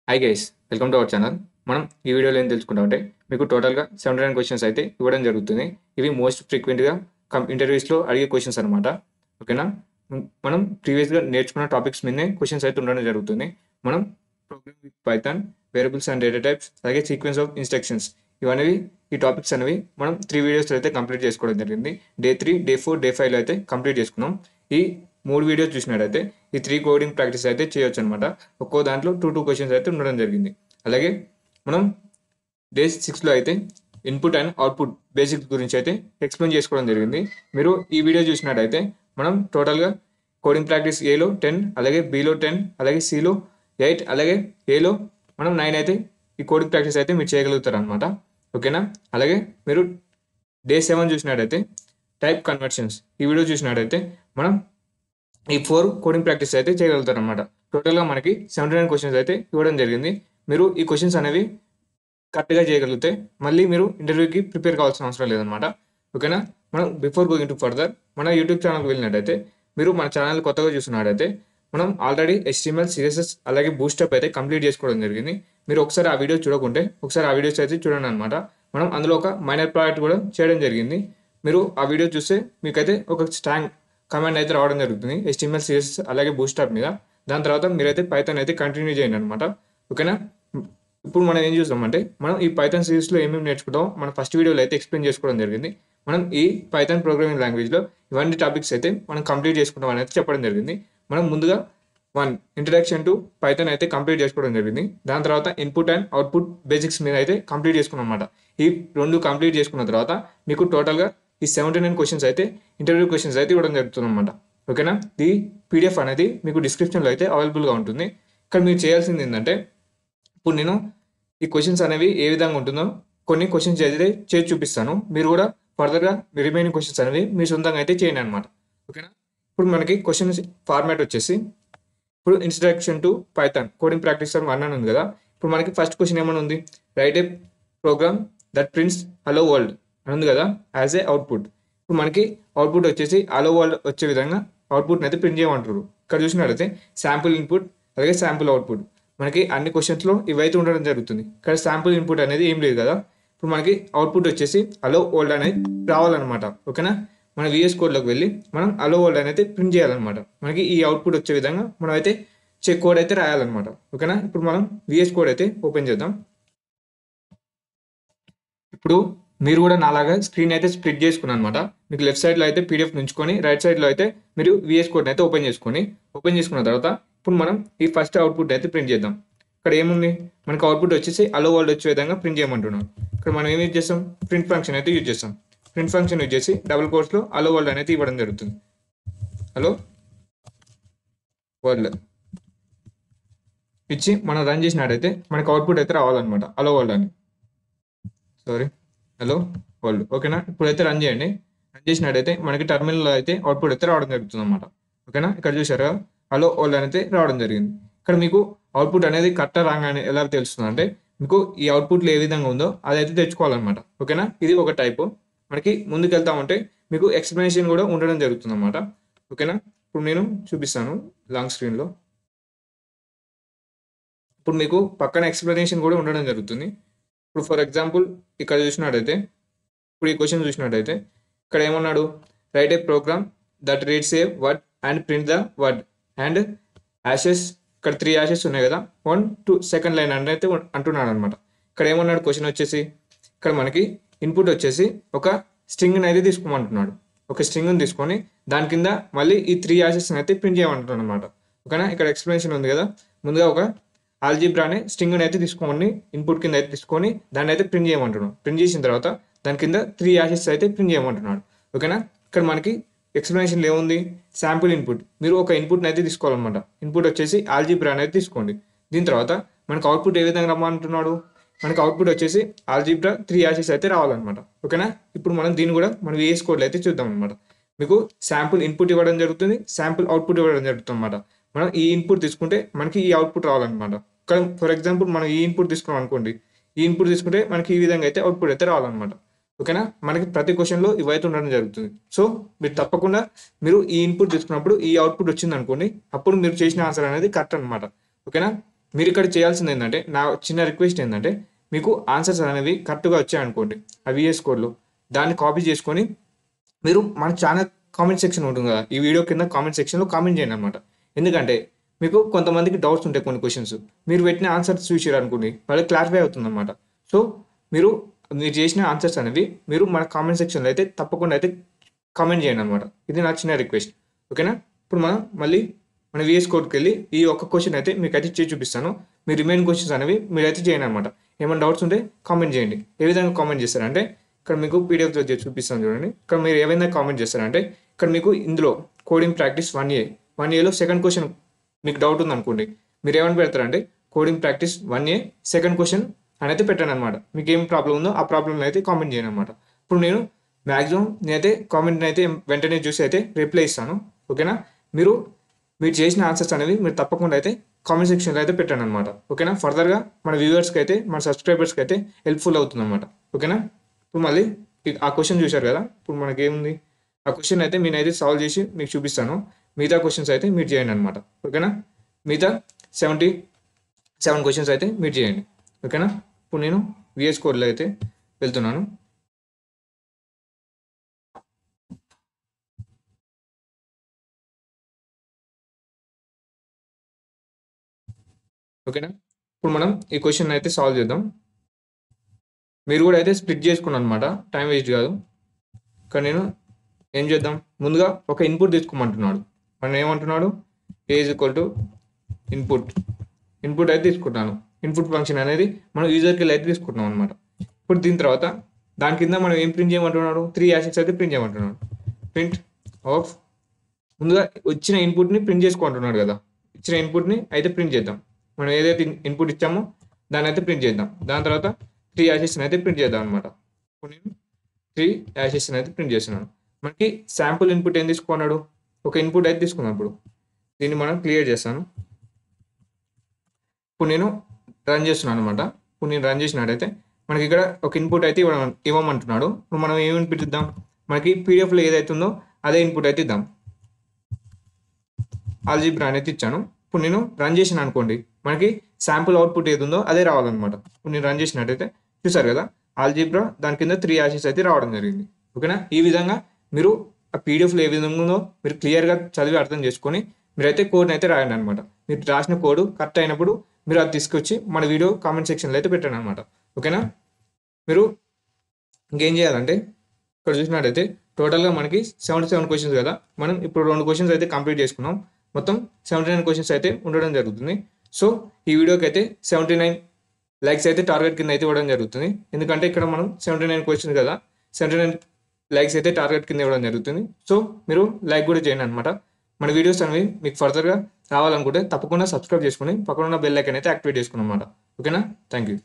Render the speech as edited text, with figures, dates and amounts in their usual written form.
Hi guys, welcome to our channel. మనం ఈ వీడియోలో ఏం తెలుసుకుంటామంటే మీకు టోటల్గా 79 క్వశ్చన్స్ అయితే ఇవ్వడం జరుగుతుంది. ఇవి మోస్ట్ ఫ్రీక్వెంట్గా ఇంటర్వ్యూస్లో అడిగే క్వశ్చన్స్ అనమాట. ఓకేనా. మనం ప్రీవియస్గా నేర్చుకున్న టాపిక్స్ మీదనే క్వశ్చన్స్ అయితే ఉండడం జరుగుతుంది. మనం program with Python, variables and data types, అలాగే సీక్వెన్స్ ఆఫ్ ఇన్స్ట్రక్షన్స్ ఇవన్నీ ఈ టాపిక్స్ అనేవి మనం 3 వీడియోస్లో అయితే కంప్లీట్ చేసుకోవడం జరిగింది. డే 3, డే 4, డే 5లో అయితే కంప్లీట్ చేసుకున్నాం. ఈ 3 వీడియోస్ చూసినట్టయితే ఈ 3 కోడింగ్ ప్రాక్టీస్ అయితే చేయొచ్చు అనమాట. ఒక్కో దాంట్లో 2 క్వశ్చన్స్ అయితే ఉండడం జరిగింది. అలాగే మనం డే 6లో అయితే ఇన్పుట్ అండ్ అవుట్పుట్ బేసిక్స్ గురించి అయితే ఎక్స్ప్లెయిన్ చేసుకోవడం జరిగింది. మీరు ఈ వీడియో చూసినట్టయితే మనం టోటల్గా కోడింగ్ ప్రాక్టీస్ ఏలో 10, అలాగే బిలో 10, అలాగే సిలో 8, అలాగే ఏలో మనం 9 అయితే ఈ కోడింగ్ ప్రాక్టీస్ అయితే మీరు చేయగలుగుతారు అనమాట. ఓకేనా. అలాగే మీరు డే 7 చూసినట్టయితే టైప్ కన్వర్షన్స్ ఈ వీడియో చూసినట్టయితే మనం ఈ 4 కోడింగ్ ప్రాక్టీస్ అయితే చేయగలుగుతారు అనమాట. టోటల్గా మనకి 79 క్వశ్చన్స్ అయితే ఇవ్వడం జరిగింది. మీరు ఈ క్వశ్చన్స్ అనేవి కరెక్ట్గా చేయగలిగితే మళ్ళీ మీరు ఇంటర్వ్యూకి ప్రిపేర్ కావాల్సిన అవసరం లేదనమాట. ఓకేనా. మనం బిఫోర్ గోయింగ్ టు ఫర్దర్ మన యూట్యూబ్ ఛానల్కి వెళ్ళినట్టయితే మీరు మన ఛానల్ కొత్తగా చూసినట్టయితే మనం ఆల్రెడీ HTML, CSS అలాగే బూస్టప్ అయితే కంప్లీట్ చేసుకోవడం జరిగింది. మీరు ఒకసారి ఆ వీడియో చూడకుంటే ఒకసారి ఆ వీడియోస్ అయితే చూడండి అనమాట. మనం అందులో ఒక మైనర్ ప్రాజెక్ట్ కూడా చేయడం జరిగింది. మీరు ఆ వీడియో చూస్తే మీకైతే ఒక స్ట్రాంగ్ కమాండ్ అయితే రావడం జరుగుతుంది HTML, CSS అలాగే బూస్టప్ మీద. దాని తర్వాత మీరైతే పైథాన్ అయితే కంటిన్యూ చేయండి అనమాట. ఓకేనా. ఇప్పుడు మనం ఏం చూస్తామంటే మనం ఈ పైథాన్ సిరీస్లో ఏమేమి నేర్చుకుంటాం మన ఫస్ట్ వీడియోలో అయితే ఎక్స్ప్లెయిన్ చేసుకోవడం జరిగింది. మనం ఈ పైథాన్ ప్రోగ్రామింగ్ లాంగ్వేజ్లో ఇవన్నీ టాపిక్స్ అయితే మనం కంప్లీట్ చేసుకుంటాం అనేది చెప్పడం జరిగింది. మనం ముందుగా 1 ఇంట్రడక్షన్ టు పైథాన్ అయితే కంప్లీట్ చేసుకోవడం జరిగింది. దాని తర్వాత ఇన్పుట్ అండ్ అవుట్పుట్ బేసిక్స్ మీద అయితే కంప్లీట్ చేసుకున్నాం అనమాట. ఈ 2 కంప్లీట్ చేసుకున్న తర్వాత మీకు టోటల్గా ఈ 79 క్వశ్చన్స్ అయితే ఇంటర్వ్యూ క్వశ్చన్స్ అయితే ఇవ్వడం జరుగుతుంది అనమాట. ఓకేనా. ఈ PDF అనేది మీకు డిస్క్రిప్షన్లో అయితే అవైలబుల్గా ఉంటుంది. ఇక్కడ మీరు చేయాల్సింది ఏంటంటే ఇప్పుడు నేను ఈ క్వశ్చన్స్ అనేవి ఏ విధంగా ఉంటుందో కొన్ని క్వశ్చన్స్ అయితే చేసి చూపిస్తాను. మీరు కూడా ఫర్దర్గా రిమైనింగ్ క్వశ్చన్స్ అనేవి మీ సొంతంగా అయితే చేయండి అనమాట. ఓకేనా. ఇప్పుడు మనకి క్వశ్చన్స్ ఫార్మాట్ వచ్చేసి ఇప్పుడు introduction to Python coding practice 1 అని ఉంది కదా. ఇప్పుడు మనకి ఫస్ట్ క్వశ్చన్ ఏమైనా ఉంది, write a program that prints hello world అని ఉంది కదా యాజ్ ఏ అవుట్పుట్. ఇప్పుడు మనకి అవుట్పుట్ వచ్చేసి హలో వరల్డ్ వచ్చే విధంగా అవుట్పుట్ని అయితే ప్రింట్ చేయమంటారు. ఇక్కడ చూసినట్లయితే శాంపుల్ ఇన్పుట్ అలాగే శాంపుల్ అవుట్పుట్ మనకి అన్ని క్వశ్చన్స్లో ఇవైతే ఉండడం జరుగుతుంది. ఇక్కడ శాంపుల్ ఇన్పుట్ అనేది ఏం లేదు కదా. ఇప్పుడు మనకి అవుట్పుట్ వచ్చేసి హలో వరల్డ్ అనేది రావాలన్నమాట. ఓకేనా. మన VS కోడ్లోకి వెళ్ళి మనం హలో వరల్డ్ అనేది ప్రింట్ చేయాలన్నమాట. మనకి ఈ అవుట్పుట్ వచ్చే విధంగా మనం అయితే చెక్ కోడ్ అయితే రాయాలన్నమాట. ఓకేనా. ఇప్పుడు మనం VS కోడ్ అయితే ఓపెన్ చేద్దాం. ఇప్పుడు మీరు కూడా నాలాగా స్క్రీన్ అయితే స్ప్లిట్ చేసుకున్నాను అనమాట. మీకు లెఫ్ట్ సైడ్లో అయితే PDF నుంచుకొని రైట్ సైడ్లో అయితే మీరు VS కోడ్ని అయితే ఓపెన్ చేసుకున్న తర్వాత ఇప్పుడు మనం ఈ ఫస్ట్ అవుట్పుట్ అయితే ప్రింట్ చేద్దాం. ఇక్కడ ఏముంది మనకి అవుట్పుట్ వచ్చేసి హలో వరల్డ్ వచ్చే విధంగా ప్రింట్ చేయమంటున్నాం. ఇక్కడ మనం ఏం యూజ్ చేస్తాం, ప్రింట్ ఫంక్షన్ అయితే యూజ్ చేస్తాం. ప్రింట్ ఫంక్షన్ యూజ్ చేసి డబుల్ కోట్స్లో హలో వరల్డ్ అనేది ఇవ్వడం జరుగుతుంది. హలో వరల్డ్ ఇచ్చి మనం రన్ చేసినట్టయితే మనకి అవుట్పుట్ అయితే రావాలన్నమాట హలో వరల్డ్ అని. Hello world. ఓకేనా. ఇప్పుడైతే రన్ చేయండి. రన్ చేసినట్టయితే మనకి టర్మినల్లో అయితే అవుట్పుట్ అయితే రావడం జరుగుతుంది అనమాట. ఓకేనా. ఇక్కడ చూసారా హలో వరల్డ్ అనేది రావడం జరిగింది. ఇక్కడ మీకు అవుట్పుట్ అనేది కరెక్ట్ రాంగ్ అని ఎలా తెలుస్తుంది అంటే మీకు ఈ అవుట్పుట్లో ఏ విధంగా ఉందో అదైతే తెచ్చుకోవాలన్నమాట. ఓకేనా. ఇది ఒక టైపు. మనకి ముందుకు వెళ్తామంటే మీకు ఎక్స్ప్లెనేషన్ కూడా ఉండడం జరుగుతుంది అనమాట. ఓకేనా. ఇప్పుడు నేను చూపిస్తాను లాంగ్ స్క్రీన్లో. ఇప్పుడు మీకు పక్కన ఎక్స్ప్లెనేషన్ కూడా ఉండడం జరుగుతుంది. ఇప్పుడు ఫర్ ఎగ్జాంపుల్ ఇక్కడ చూసినట్టయితే ఇప్పుడు ఈ క్వశ్చన్ చూసినట్టయితే ఇక్కడ ఏమన్నాడు, write a program that reads a word and print the word and hashes. ఇక్కడ 3 యాషెస్ ఉన్నాయి కదా, 1 to 2nd లైన్ అని అయితే అంటున్నాడు అనమాట. ఇక్కడ ఏమన్నాడు క్వశ్చన్ వచ్చేసి ఇక్కడ మనకి ఇన్పుట్ వచ్చేసి ఒక స్ట్రింగ్ని అయితే తీసుకోమంటున్నాడు. ఒక స్ట్రింగ్ని తీసుకొని దాని కింద మళ్ళీ ఈ 3 యాషెస్ని అయితే ప్రింట్ చేయమంటున్నాడు అనమాట. ఓకేనా. ఇక్కడ ఎక్స్ప్లెనేషన్ ఉంది కదా, ముందుగా ఒక ఆల్జీబ్రా అనే స్ట్రింగ్ని అయితే తీసుకోండి, ఇన్పుట్ కింద అయితే తీసుకొని దాన్ని అయితే ప్రింట్ చేయమంటున్నాడు. ప్రింట్ చేసిన తర్వాత దాని కింద 3 యాషెస్ అయితే ప్రింట్ చేయమంటున్నాడు. ఓకేనా. ఇక్కడ మనకి ఎక్స్ప్లెనేషన్ ఏముంది, శాంపుల్ ఇన్పుట్. మీరు ఒక ఇన్పుట్ని అయితే తీసుకోవాలన్నమాట. ఇన్పుట్ వచ్చేసి ఆల్జీబ్రా అనేది తీసుకోండి. దీని తర్వాత మనకు అవుట్పుట్ ఏ విధంగా రమ్మంటున్నాడు, మనకి అవుట్పుట్ వచ్చేసి ఆల్జీబ్రా 3 యాషెస్ అయితే రావాలన్నమాట. ఓకేనా. ఇప్పుడు మనం దీన్ని కూడా మన VS కోడ్లో అయితే చూద్దాం అనమాట. మీకు శాంపుల్ ఇన్పుట్ ఇవ్వడం జరుగుతుంది, శాంపుల్ అవుట్పుట్ ఇవ్వడం జరుగుతుంది అనమాట. మనం ఈ ఇన్పుట్ తీసుకుంటే మనకి ఈ అవుట్పుట్ రావాలన్నమాట. ఇక్కడ ఫర్ ఎగ్జాంపుల్ మనం ఈ ఇన్పుట్ తీసుకున్నాం అనుకోండి, ఈ ఇన్పుట్ తీసుకుంటే మనకి ఈ విధంగా అయితే అవుట్పుట్ అయితే రావాలన్నమాట. ఓకేనా. మనకి ప్రతి క్వశ్చన్లో ఇవైతే ఉండడం జరుగుతుంది. సో మీరు తప్పకుండా మీరు ఈ ఇన్పుట్ తీసుకున్నప్పుడు ఈ అవుట్పుట్ వచ్చింది అనుకోండి, అప్పుడు మీరు చేసిన ఆన్సర్ అనేది కరెక్ట్ అనమాట. ఓకేనా. మీరు ఇక్కడ చేయాల్సింది ఏంటంటే, నా చిన్న రిక్వెస్ట్ ఏంటంటే, మీకు ఆన్సర్స్ అనేవి కరెక్ట్గా వచ్చాయనుకోండి ఆ విఎస్ కోడ్లో, దాన్ని కాపీ చేసుకొని మీరు మన ఛానల్ కామెంట్ సెక్షన్ ఉంటుంది కదా, ఈ వీడియో కింద కామెంట్ సెక్షన్లో కామెంట్ చేయండి అనమాట. ఎందుకంటే మీకు కొంతమందికి డౌట్స్ ఉంటాయి కొన్ని క్వశ్చన్స్, మీరు పెట్టిన ఆన్సర్స్ చూసారు అనుకోండి, వాళ్ళకి క్లారిఫై అవుతుంది అనమాట. సో మీరు చేసిన ఆన్సర్స్ అనేవి మీరు మన కామెంట్ సెక్షన్లో అయితే తప్పకుండా అయితే కామెంట్ చేయండి అనమాట. ఇది నా చిన్న రిక్వెస్ట్, ఓకేనా. ఇప్పుడు మనం మళ్ళీ మన విఎస్ కోడ్కి వెళ్ళి ఈ ఒక్క క్వశ్చన్ అయితే మీకు అయితే చేసి చూపిస్తాను. మీ రిమైన్ క్వశ్చన్స్ అనేవి మీరైతే చేయండి అనమాట. ఏమైనా డౌట్స్ ఉంటే కామెంట్ చేయండి. ఏ విధంగా కామెంట్ చేస్తారంటే, ఇక్కడ మీకు పీడిఎఫ్లో చూపిస్తాను చూడండి. ఇక్కడ మీరు ఏమైనా కామెంట్ చేస్తారంటే, ఇక్కడ మీకు ఇందులో కోడింగ్ ప్రాక్టీస్ 1Aలో సెకండ్ క్వశ్చన్ మీకు డౌట్ ఉంది అనుకోండి, మీరు ఏమని పెడతారంటే coding practice 1A second question అని అయితే పెట్టాను అనమాట. మీకు ఏం ప్రాబ్లం ఉందో ఆ ప్రాబ్లమ్ అయితే కామెంట్ చేయను అనమాట. ఇప్పుడు నేను మ్యాక్సిమం నేనైతే కామెంట్ని అయితే వెంటనే చూసి అయితే రిప్లై ఇస్తాను, ఓకేనా. మీరు చేసిన ఆన్సర్స్ అనేవి మీరు తప్పకుండా అయితే కామెంట్ సెక్షన్లో అయితే పెట్టండి అనమాట, ఓకేనా. ఫర్దర్గా మన వ్యూవర్స్కి అయితే మన సబ్స్క్రైబర్స్కి అయితే హెల్ప్ఫుల్ అవుతుంది అనమాట, ఓకేనా. ఇప్పుడు మళ్ళీ ఆ క్వశ్చన్ చూశారు కదా, ఇప్పుడు మనకి ఏముంది ఆ క్వశ్చన్ అయితే నేనైతే సాల్వ్ చేసి మీకు చూపిస్తాను. మిగతా క్వశ్చన్స్ అయితే మీరు చేయండి అనమాట, ఓకేనా. మిగతా 77 క్వశ్చన్స్ అయితే మీరు చేయండి, ఓకేనా. ఇప్పుడు నేను విఎస్ కోడ్లో అయితే వెళ్తున్నాను. ఓకేనా. ఇప్పుడు మనం ఈ క్వశ్చన్ అయితే సాల్వ్ చేద్దాం. మీరు కూడా అయితే స్ప్లిట్ చేసుకున్నాను అనమాట, టైం వేస్ట్ కాదు. ఇక్కడ నేను ఏం చేద్దాం, ముందుగా ఒక ఇన్పుట్ తీసుకోమంటున్నాడు. మనం ఏమంటున్నాడు, ఏ ఈజ్ ఈక్వల్ టు ఇన్పుట్ అయితే తీసుకుంటాను. ఇన్పుట్ ఫంక్షన్ అనేది మనం యూజర్కి అయితే తీసుకుంటున్నాం అనమాట. ఇప్పుడు దీని తర్వాత దాని కింద మనం ఏం ప్రింట్ చేయమంటున్నాడు, 3 యాసెస్ అయితే ప్రింట్ చేయమంటున్నాడు. ప్రింట్ ఆఫ్ ముందుగా వచ్చిన ఇన్పుట్ని ప్రింట్ చేసుకుంటున్నాడు కదా, ఇచ్చిన ఇన్పుట్ని అయితే ప్రింట్ చేద్దాం. మనం ఏదైతే ఇన్పుట్ ఇచ్చామో దాన్ని అయితే ప్రింట్ చేద్దాం. దాని తర్వాత 3 యాసెస్ని అయితే ప్రింట్ చేద్దాం అనమాట. ఇప్పుడు నేను 3 యాసెస్ని అయితే ప్రింట్ చేస్తున్నాను. మనకి శాంపుల్ ఇన్పుట్ ఏం తీసుకున్నాడు, ఒక ఇన్పుట్ అయితే తీసుకున్నాం. ఇప్పుడు దీన్ని మనం క్లియర్ చేస్తాను. ఇప్పుడు నేను రన్ చేస్తున్నాను అనమాట. ఇప్పుడు నేను రన్ చేసినట్టయితే మనకి ఇక్కడ ఒక ఇన్పుట్ అయితే ఇవ్వమంటున్నాడు. ఇప్పుడు మనం ఏం ఇన్పుట్ ఇద్దాం, మనకి పీడిఎఫ్లో ఏదైతే ఉందో అదే ఇన్పుట్ అయితే ఇద్దాం. ఆల్జీబ్రా అనేది ఇచ్చాను. ఇప్పుడు నేను రన్ చేసిన అనుకోండి, మనకి శాంపుల్ అవుట్పుట్ ఏది ఉందో అదే రావాలన్నమాట. ఇప్పుడు నేను రన్ చేసినట్టయితే చూసారు కదా, ఆల్జీబ్రా దాని కింద 3 యాసెస్ అయితే రావడం జరిగింది, ఓకేనా. ఈ విధంగా మీరు ఆ పీడిఎఫ్లో ఏ విధంగా ఉందో మీరు క్లియర్గా చదివి అర్థం చేసుకొని మీరైతే కోడ్ని అయితే రాయండి అనమాట. మీరు రాసిన కోడ్ కరెక్ట్ అయినప్పుడు మీరు అది తీసుకొచ్చి మన వీడియో కామెంట్ సెక్షన్లో అయితే పెట్టండి అనమాట, ఓకేనా. మీరు ఇంకేం చేయాలంటే ఇక్కడ చూసినట్టయితే టోటల్గా మనకి 77 క్వశ్చన్స్ కదా, మనం ఇప్పుడు 2 క్వశ్చన్స్ అయితే కంప్లీట్ చేసుకున్నాం. మొత్తం 79 క్వశ్చన్స్ అయితే ఉండడం జరుగుతుంది. సో ఈ వీడియోకి అయితే 79 లైక్స్ అయితే టార్గెట్ కింద అయితే ఇవ్వడం జరుగుతుంది. ఎందుకంటే ఇక్కడ మనం 79 క్వశ్చన్స్ కదా, 79 లైక్స్ అయితే టార్గెట్ కింద ఇవ్వడం జరుగుతుంది. సో మీరు లైక్ కూడా చేయండి అనమాట. మన వీడియోస్ అనేవి మీకు ఫర్దర్గా రావాలనుకుంటే తప్పకుండా సబ్స్క్రైబ్ చేసుకుని పక్కన ఉన్న బెల్ ఐకాన్ అయితే యాక్టివేట్ చేసుకున్నమాట, ఓకేనా. Thank you.